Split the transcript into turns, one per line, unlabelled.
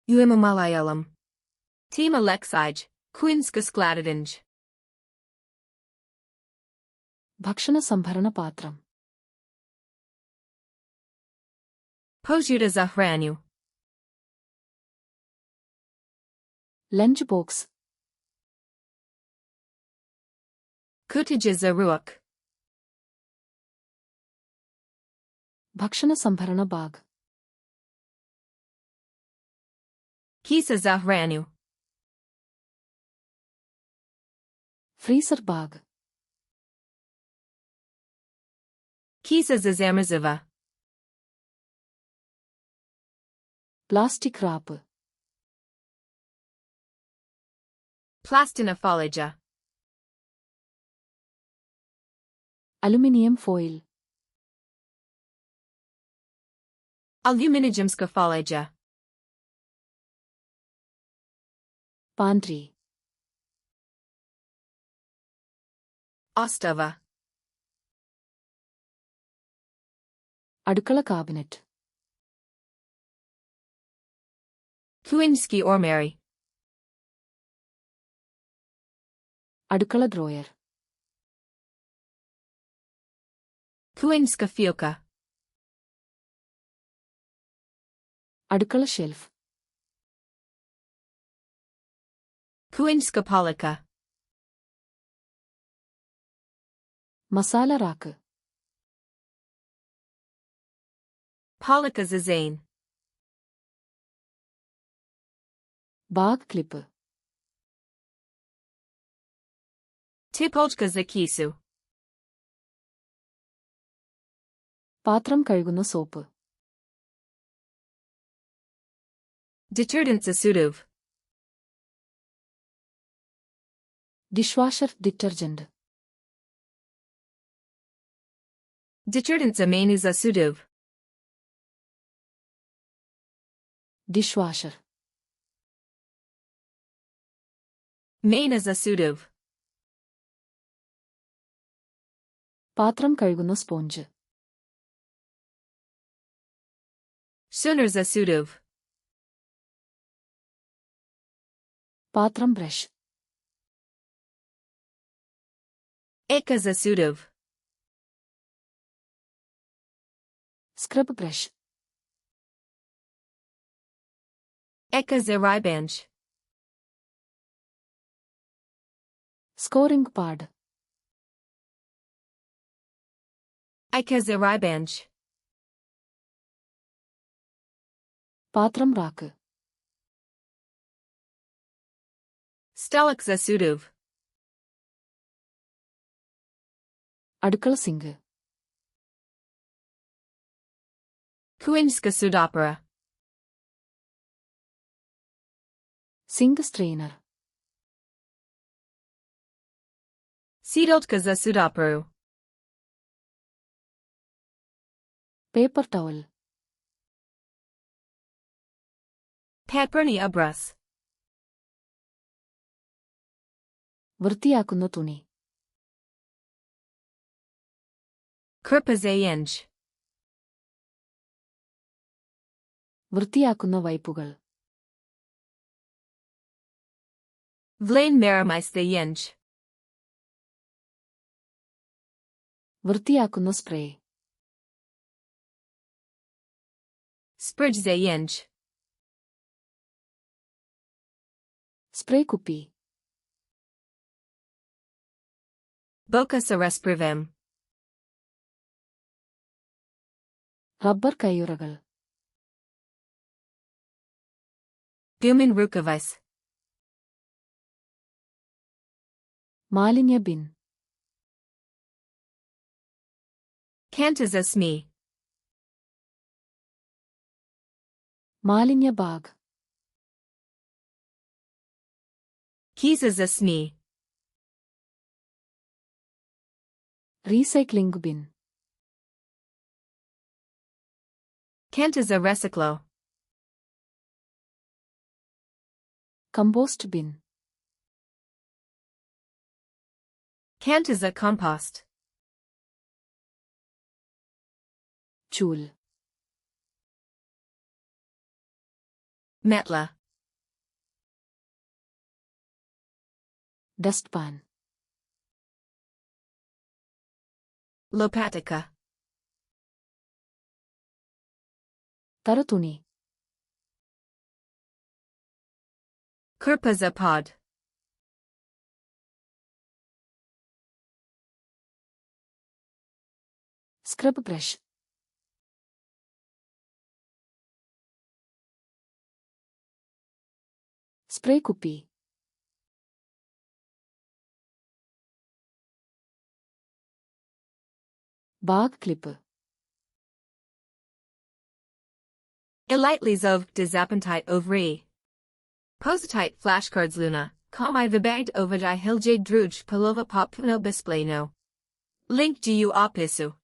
Malaјалам Tema leksij, Kuhinjsko skladištenje.
భక్షణ సంభరణ పాత్రం.
Posjuta za hranu.
Lunch box.
Kutija za ruak.
భక్షణ సంభరణ bag.
Kisa za hranu.
Freezer bag.
Kisa za zamrziva.
Plastic wrap.
Plastina folija.
Aluminium foil.
Aluminijumska folija.
Pantry.
Ostava.
అడుకల cabinet.
Kuhinjski ormary.
అడుకల drawer.
Kuhinjska fiolka.
అడుకల shelf.
Kuhinjska polika.
Masala rack.
Polika za zane.
Bag clip.
Tipolka za kisu.
పాత్రం కഴുകുന്ന soap.
Detergent za suduv.
Dishwasher detergent.
Detergent za menu za suduv.
Dishwasher.
Mena za suduv.
పాత్రం కഴുകുന്ന sponge.
Sunar za suduv.
పాత్రం brush.
Eka za suduv.
Scrub brush.
Eka za ribanj.
Scouring pad.
Eka za ribanj.
పాత్రం rack.
Stalak za suduv.
అడుకల sink.
Kuhinjska sudopera.
Sink strainer.
Sidolka za sudoperu.
Paper towel.
Paperni obraz.
వృత్తియాకున్న തുണി.
Krpa za jenj.
వృత్తియాకున్న వైపుകൾ.
Vlain meramais za jenj.
వృత్తియాకున్న spray.
Spridge za jenj.
Spray కుప్పి.
Boka sa resprivem.
Rubber కయ్యురగల్.
Gumin rukavais.
మాలిన్య bin.
Kanta za sme.
మాలిన్య bag.
Kisa za sme.
Recycling bin.
Kanta za reciclo.
Compost bin.
Kanta za compost.
చూల్.
Metla.
Dustpan.
Lopatica.
Taratuni.
Kurpazapod.
Scrub brush. Spray kupi. Bag clipper.
Elitely zov dezappentite ovri. Positite flashcards luna, komai vibagd ovajai hiljade druj palova popuno bispleno. Link du opisu.